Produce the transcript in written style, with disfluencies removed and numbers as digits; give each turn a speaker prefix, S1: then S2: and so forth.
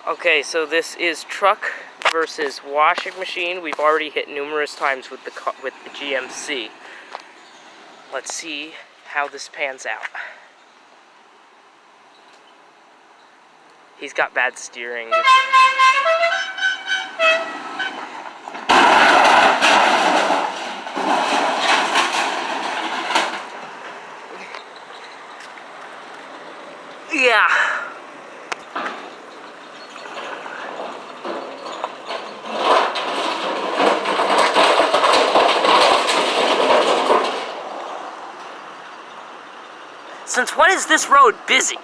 S1: Okay, so this is truck versus washing machine. We've already hit numerous times with the GMC. Let's see how this pans out. He's got bad steering. Yeah. Since when is this road busy?